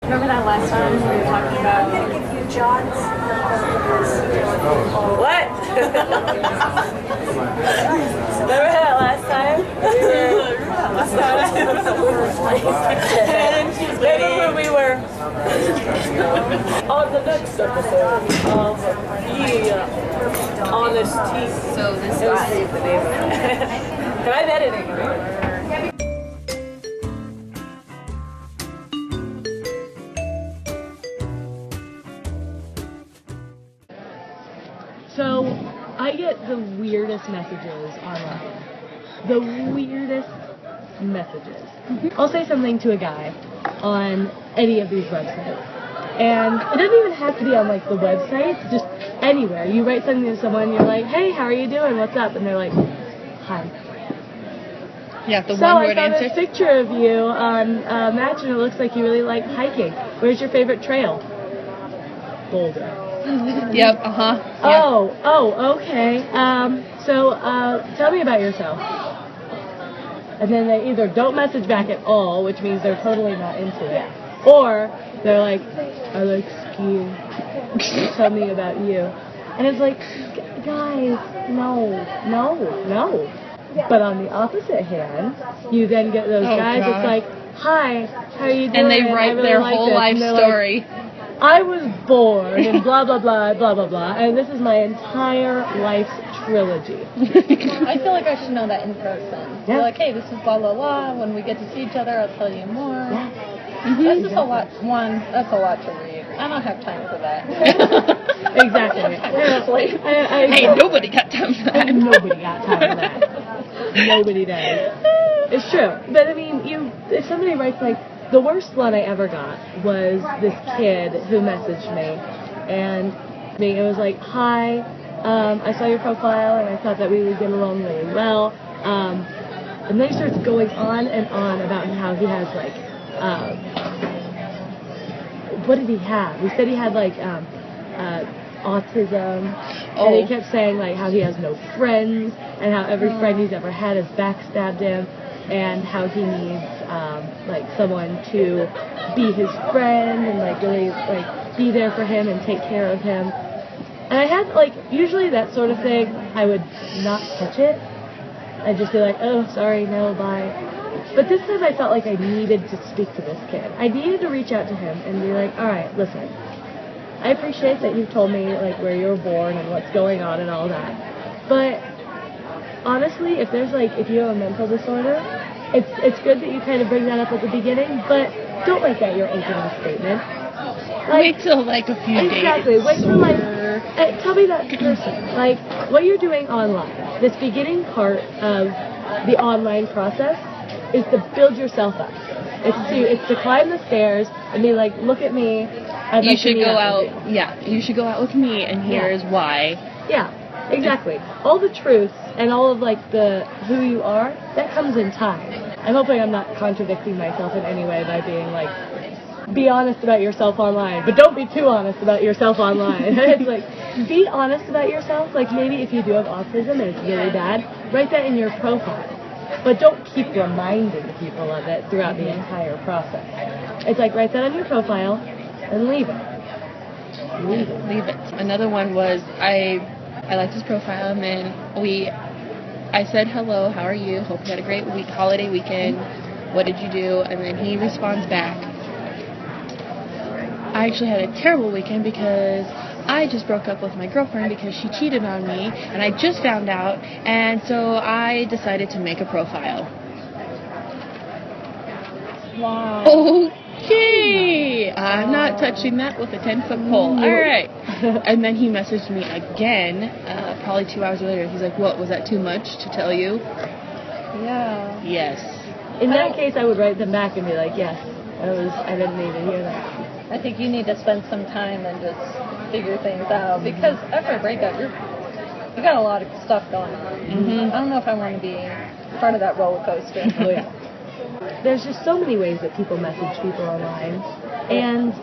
Remember that last time we were talking about... I'm going to give you John's What? Remember that last time? Remember when we were on the next episode of The Honest Tea. So this It was guy. the name of it. And I'm editing it. So, I get the weirdest messages online. The weirdest messages. I'll say something to a guy on any of these websites. And it doesn't even have to be on, like, the website, just anywhere. You write something to someone, you're like, hey, how are you doing? What's up? And they're like, hi. Yeah, the So one word I found answer. this picture of you on Match, and it looks like you really like hiking. Where's your favorite trail? Boulder. Yep, uh-huh. Oh, okay. So tell me about yourself. And then they either don't message back at all, which means they're totally not into it, or they're like, I like skiing. Tell me about you. And it's like, guys, no. But on the opposite hand, you then get those guys, God. It's like, hi, how are you doing? And they I write really their like whole this. life And they're like, story. I was born and blah, blah, blah, blah, blah, blah. And this is my entire life's trilogy. I feel like I should know that in person. Yeah. You're like, hey, this is blah, blah, blah. When we get to see each other, I'll tell you more. Yeah. That's just a lot. That's a lot to read. I don't have time for that. Exactly. Hey, nobody got time for that. Nobody got time for that. Nobody does. It's true. But I mean, if somebody writes like, the worst one I ever got was this kid who messaged me, and it was like, hi, I saw your profile and I thought that we would get along really well. And then he starts going on and on about how he has like, what did he have? He said he had like autism, and he kept saying like how he has no friends, and how every friend he's ever had has backstabbed him, and how he needs like someone to be his friend and like really like be there for him and take care of him. And I had like, usually that sort of thing, I would not touch it. I'd just be like, oh, sorry, no, bye. But this time I felt like I needed to speak to this kid. I needed to reach out to him and be like, all right, listen, I appreciate that you've told me like where you were born and what's going on and all that. But honestly, if you have a mental disorder, it's good that you kind of bring that up at the beginning, but don't make that your opening statement. Wait till like a few days. Exactly. Wait till like, tell me that in person. Like, what you're doing online, this beginning part of the online process is to build yourself up. It's to climb the stairs and be like, look at me. You should go out. Yeah, you should go out with me, and here's why. Yeah, exactly. All the truths and all of like the who you are, that comes in time. I'm hoping I'm not contradicting myself in any way by being like, be honest about yourself online, but don't be too honest about yourself online. It's like, be honest about yourself. Like maybe if you do have autism and it's really bad, write that in your profile. But don't keep reminding people of it throughout the entire process. It's like, write that on your profile and leave it. Leave it. Another one was, I liked his profile, and then I said, hello, how are you? Hope you had a great holiday weekend. What did you do? And then he responds back, I actually had a terrible weekend because I just broke up with my girlfriend because she cheated on me, and I just found out, and so I decided to make a profile. Wow. Okay, I'm not touching that with a 10-foot pole. All right. And then he messaged me again, probably 2 hours later. He's like, what, was that too much to tell you? Yeah. Yes. In that case, I would write them back and be like, yes, I didn't need to hear that. I think you need to spend some time and just figure things out, because after a breakup, you got a lot of stuff going on. Mm-hmm. I don't know if I want to be part of that roller coaster. Oh yeah. There's just so many ways that people message people online, and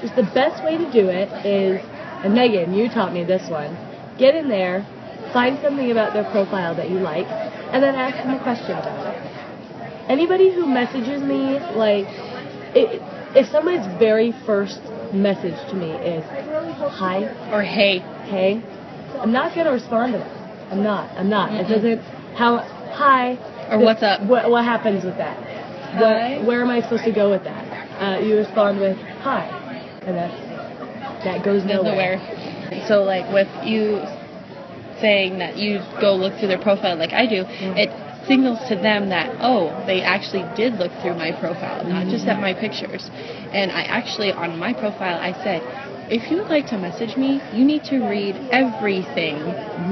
just the best way to do it is, and Megan, you taught me this one, get in there, find something about their profile that you like, and then ask them a question about it. Anybody who messages me, like, if somebody's very first message to me is hi Or hey. hey, I'm not gonna respond to that. I'm not. Mm-mm. It doesn't. Hi. Or what's up? What happens with that? Hi. Where am I supposed to go with that? You respond with hi, and that goes nowhere. So, like, with you saying that you go look through their profile like I do, it signals to them that, oh, they actually did look through my profile, not just at my pictures. And I actually, on my profile, I said, if you would like to message me, you need to read everything,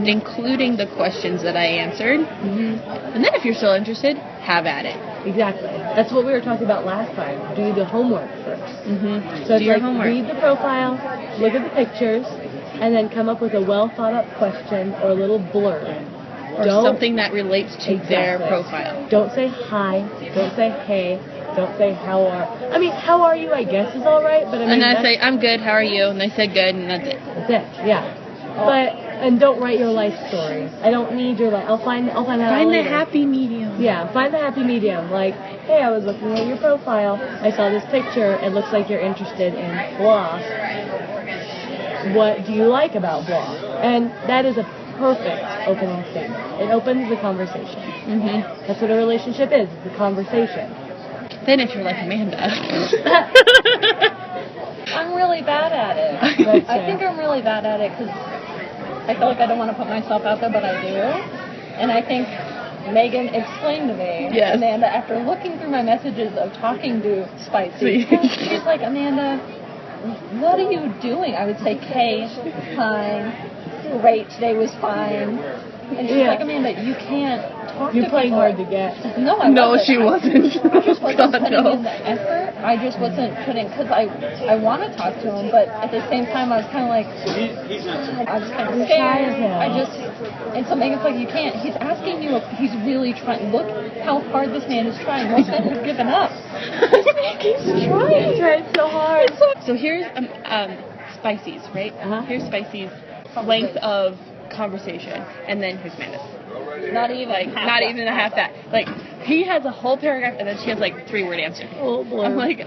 including the questions that I answered. And then if you're still interested, have at it. Exactly. That's what we were talking about last time. Do the homework first. So Do your it's like homework. read the profile, look at the pictures, and then come up with a well thought out question or a little blurb. Or something that relates to their profile. Don't say hi. Don't say hey. Don't say how are. I mean, how are you? I guess is all right, but I mean. And I say I'm good. How are you? And they said good, and that's it. That's it. Yeah. And don't write your life story. I don't need your life. I'll find that out Find the later. happy medium. Yeah, find the happy medium. Like, hey, I was looking at your profile. I saw this picture. It looks like you're interested in blah. What do you like about blah? And that is a perfect opening statement. It opens the conversation. That's what a relationship is. It's a conversation. Then if you're like Amanda. I'm really bad at it. I think I'm really bad at it because I feel like I don't want to put myself out there, but I do. And I think Megan explained to me, Yes. Amanda, after looking through my messages of talking to Spicy, she's like, Amanda, what are you doing? I would say, Kay, fine, great, today was fine. And she's like, Amanda, you can't talk You're to playing people. hard to get. No, I No, wasn't. she wasn't. I just wasn't God, putting no. in the effort. I just wasn't putting, because I want to talk to him, but at the same time, I was kind of like, I was kind of You're shy of scared. him. And so Megan's like, you can't. He's asking you, he's really trying. Look how hard this man is trying. Most men have given up. This man keeps trying. He's trying so hard. So here's Spicy's, right? Here's Spicy's length of conversation, and then here's Amanda's. Not even. Not even a half that. Like, he has a whole paragraph, and then she has like 3-word answer. Oh boy. I'm like,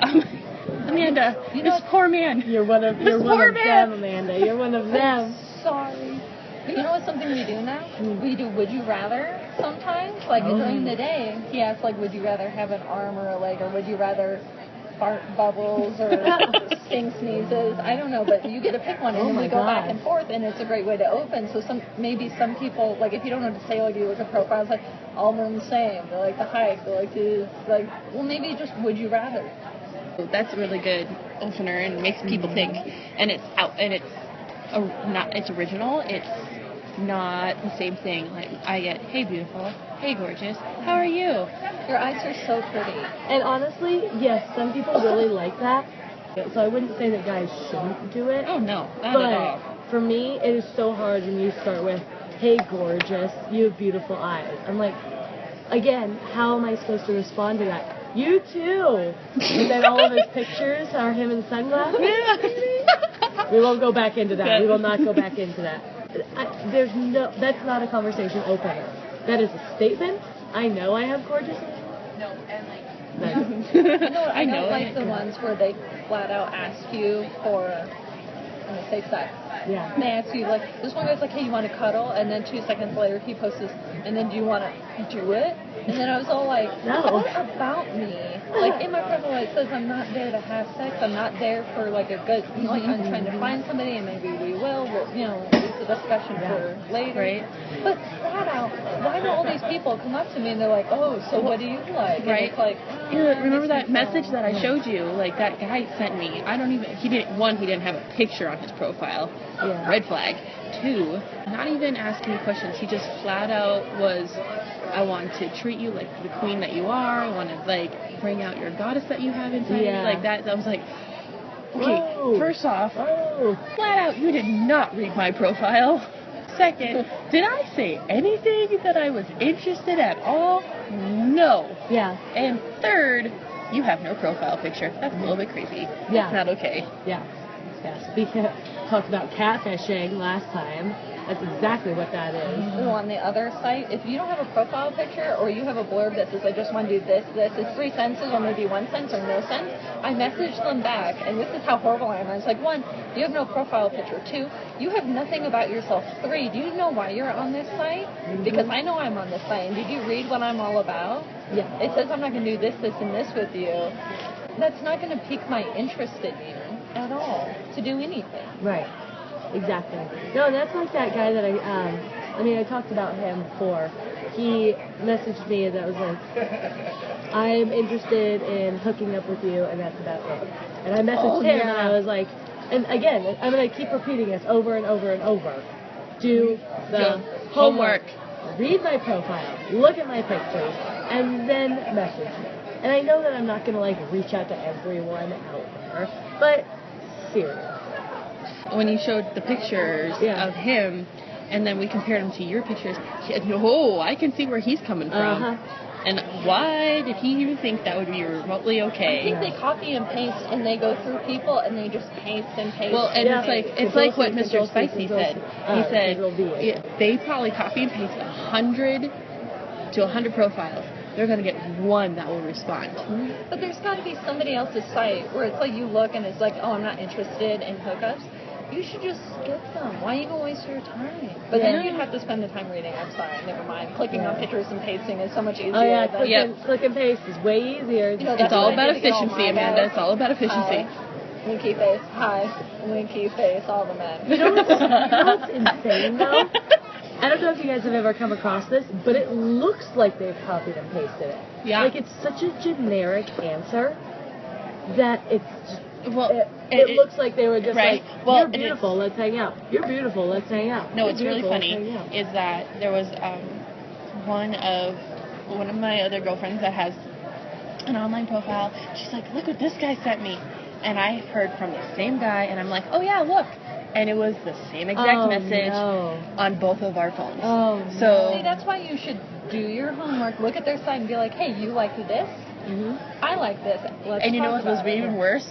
Amanda, this poor man. You're one of them, Amanda. You're one of them. Sorry. But you know what's something we do now? We do Would You Rather sometimes. Like during the day, he asks like, would you rather have an arm or a leg, or would you rather fart bubbles or sting sneezes? I don't know, but you get to pick one, and then we go back and forth, and it's a great way to open. So maybe some people, like if you don't know what to say, like you look at profiles, like all of them the same. They like the hike. They like to well, maybe just Would You Rather. That's a really good opener and makes people think. And it's out, and it's original. It's not the same thing. Like I get, hey beautiful, hey gorgeous, how are you? Your eyes are so pretty. And honestly, yes, some people really like that. So I wouldn't say that guys shouldn't do it. Oh no, not at all. But for me, it is so hard when you start with, hey gorgeous, you have beautiful eyes. I'm like, again, how am I supposed to respond to that? You too. And then all of his pictures are him in sunglasses. We won't go back into that. We will not go back into that. That's not a conversation opener. That is a statement. I know I have gorgeous eyes. No, and like I don't like the ones where they flat out ask you for, I'm gonna say sex. Yeah. And they ask you, like, this one guy's like, hey, you want to cuddle? And then 2 seconds later, he posts this, and then do you want to do it? And then I was all like, no. what about me? Like, in my profile, it says I'm not there to have sex. I'm not there for, like, a good, like, I'm trying to find somebody, and maybe we will. Well, you know, it's a discussion for later. Right. But flat out, why do all these people come up to me, and they're like, oh, so what do you like? Right. And it's like, Remember that message that I showed you? Like, that guy sent me. He didn't have a picture on his profile. Yeah. Red flag. 2, not even asking me questions. He just flat out was, I want to treat you like the queen that you are. I want to, like, bring out your goddess that you have inside you. Like that. I was like, okay, first off, flat out, you did not read my profile. Second, did I say anything that I was interested at all? No. Yeah. And third, you have no profile picture. That's a little bit crazy. Yeah. That's not okay. Yeah. Yeah. Speaking of, talked about catfishing last time. That's exactly what that is. Well, on the other site, if you don't have a profile picture or you have a blurb that says, I just want to do this, it's 3 sentences or maybe 1 sentence or no sentence, I message them back, and this is how horrible I am. I was like, 1, you have no profile picture. 2, you have nothing about yourself. 3, do you know why you're on this site? Because I know I'm on this site, and did you read what I'm all about? Yeah. It says I'm not going to do this, this, and this with you. That's not going to pique my interest in you at all to do anything. Right. Exactly. No, that's like that guy that I talked about him before. He messaged me that was like, I'm interested in hooking up with you, and that's about it. And I messaged him, and I was like, and again, I'm going to keep repeating this over and over and over. Do the homework. Read my profile. Look at my pictures. And then message me. And I know that I'm not going to, like, reach out to everyone out there, but serious. When you showed the pictures of him, and then we compared them to your pictures, I can see where he's coming from. And why did he even think that would be remotely okay? I think they copy and paste, and they go through people, and they just paste and paste. Well, and it's like what Mr. Spicy said. He said they probably copy and paste 100 to 100 profiles. They're going to get one that will respond. But there's got to be somebody else's site where it's like you look and it's like, oh, I'm not interested in hookups. You should just skip them. Why even waste your time? But then you'd have to spend the time reading. I'm sorry, never mind. Clicking on pictures and pasting is so much easier. Oh yeah, click and paste is way easier. You know, it's all about efficiency, Amanda. It's all about efficiency. Winky face. Hi. Winky face. All the men. You know what's insane though? I don't know if you guys have ever come across this, but it looks like they've copied and pasted it. Yeah. Like it's such a generic answer that it's just, it looks like they were just like, you're beautiful, let's hang out. You're beautiful, let's hang out. No, what's really funny is that there was one of my other girlfriends that has an online profile. She's like, look what this guy sent me. And I heard from the same guy, and I'm like, oh yeah, look. And it was the same exact message on both of our phones. See, that's why you should do your homework, look at their site, and be like, hey, you like this? I like this. And you know what was even worse?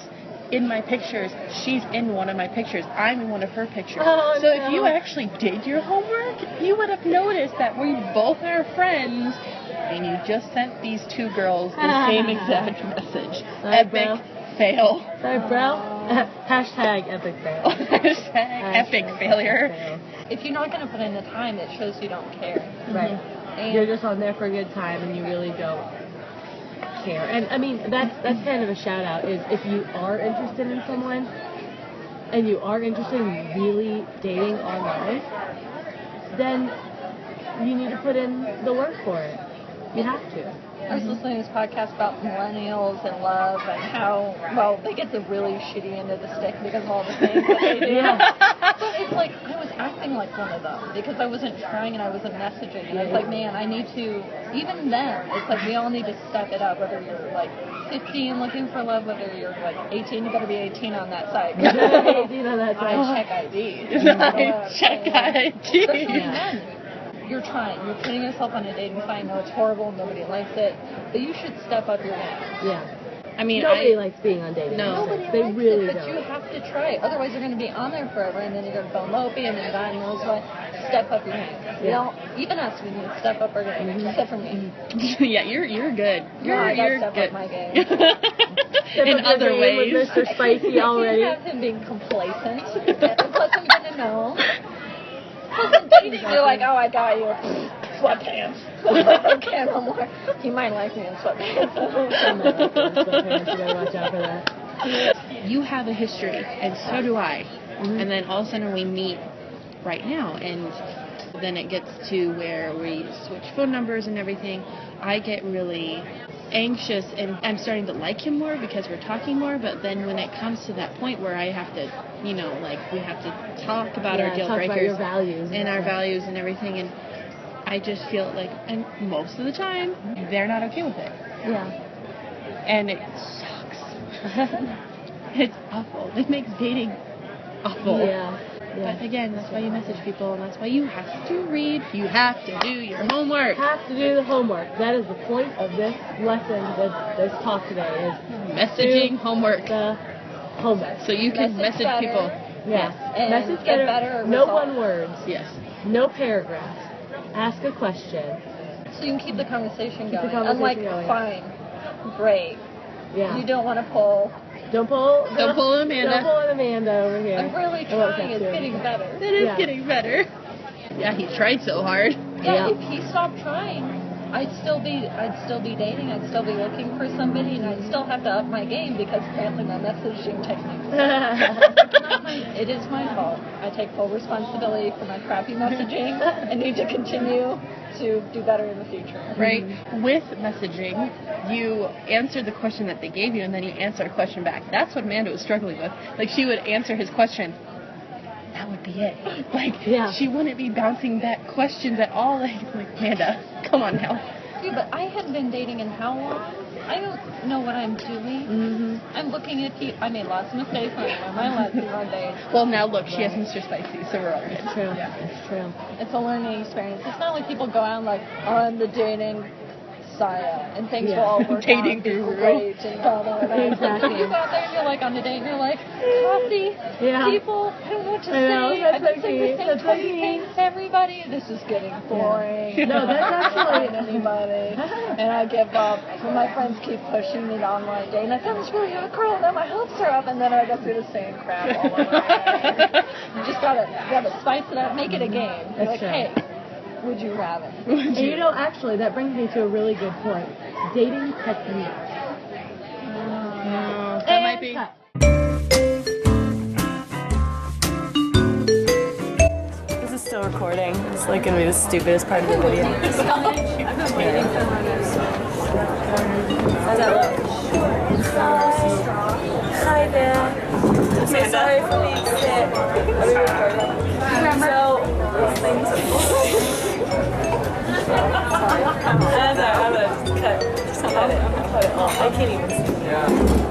In my pictures, she's in one of my pictures. I'm in one of her pictures. If you actually did your homework, you would have noticed that we both are friends, and you just sent these 2 girls the same exact message. Epic fail. Sorry, bro. Hashtag epic fail. Hashtag epic failure. If you're not going to put in the time, it shows you don't care. Right. And you're just on there for a good time, and you really don't care. And I mean, that's kind of a shout out, is if you are interested in someone and you are interested in really dating online, then you need to put in the work for it. You have to. I was listening to this podcast about millennials and love and how, well, they get the really shitty end of the stick because of all the things that they do. But it's like, I was acting like one of them because I wasn't trying and I wasn't messaging. And it's like, man, I need to, even then, it's like we all need to step it up, whether you're like 15 looking for love, whether you're like 18, you better be 18 on that site. 18 on that site. I check IDs. I check IDs. Especially men. You're trying. You're putting yourself on a dating site. I know it's horrible. Nobody likes it. But you should step up your game. Yeah. I mean, nobody likes being on dating. No. Nobody they likes really it, but don't. you have to try it. Otherwise, you're going to be on there forever, and then you're going to feel mopey, and then God knows what. Step up your game. You know, even us, we need to step up our game. Except for me. Yeah, you're good. You're step good. up my game. In other ways. With Mr. Spicy already. I can't have him being complacent. And plus, I'm going to know. Plus, in dating, you're like, oh, I got you. Sweatpants. Okay, no more. He might like me in sweatpants. You gotta watch out for that. You have a history, and so do I. And then all of a sudden we meet right now, and then it gets to where we switch phone numbers and everything. I get really anxious, and I'm starting to like him more because we're talking more, but then when it comes to that point where I have to, you know, like we have to talk about our deal breakers about your values and our values and everything, and I just feel like, and most of the time, they're not okay with it. Yeah. And it sucks. It's awful. It makes dating awful. Yeah. But again, that's why you message people, and that's why you have to read. You have to do your homework. You have to do the homework. That is the point of this lesson, this talk today, is Messaging homework. The homework. So you can message people. Yeah. And Message get better. better No results. one words. Yes. No paragraphs. Ask a question. So you can keep the conversation Keep the going. conversation Unlike, going. fine, great. Yeah. You don't want to pull. Don't pull. Don't pull Amanda. Don't pull an Amanda over here. I'm really I won't trying. text It's you. getting better. It is Yeah. getting better. Yeah, he tried so hard. Yeah, Yeah. if he stopped trying, I'd still be dating. I'd still be looking for somebody, and I'd still have to up my game because apparently my messaging techniques. It is my fault. I take full responsibility for my crappy messaging. I need to continue to do better in the future. Right? With messaging, you answered the question that they gave you, and then you answer a question back. That's what Amanda was struggling with. Like, she would answer his question. That would be it. Like, Yeah. she wouldn't be bouncing back questions at all. Like Amanda, come on now. Dude, but I have been dating in how long? I don't know what I'm doing. Mm-hmm. I'm looking at people. I made lots of mistakes when I learned my lesson on dates. Well, now look, she has Mr. Spicy, so we're all good. It's true. It's true. It's a learning experience. It's not like people go out like, I'm the dating Messiah and things Yeah. will all work Dating out, be guru. great and blah, blah, blah. Exactly. You go out there and you're like on a date and you're like, coffee, Yeah. people, I don't know what to I know, say. that's I've been like saying me. the same That's like 20 me. things to everybody. This is getting boring. No, that's I actually- can't find anybody. And I give up. And my friends keep pushing me to online dating. I found this really hot girl and then my hopes are up and then I go through the same crap all over again. You just gotta spice it up, make it a game. That's Like, true. hey, would you rather? And you know, actually, that brings me to a really good point. Dating techniques. That might be. cut. This is still recording. It's like gonna be the stupidest part of the video. How's that look? Hi there. I'm so sorry for being sick. Are we recording? So, things. I'm gonna just cut it. Cut it off. I can't even see.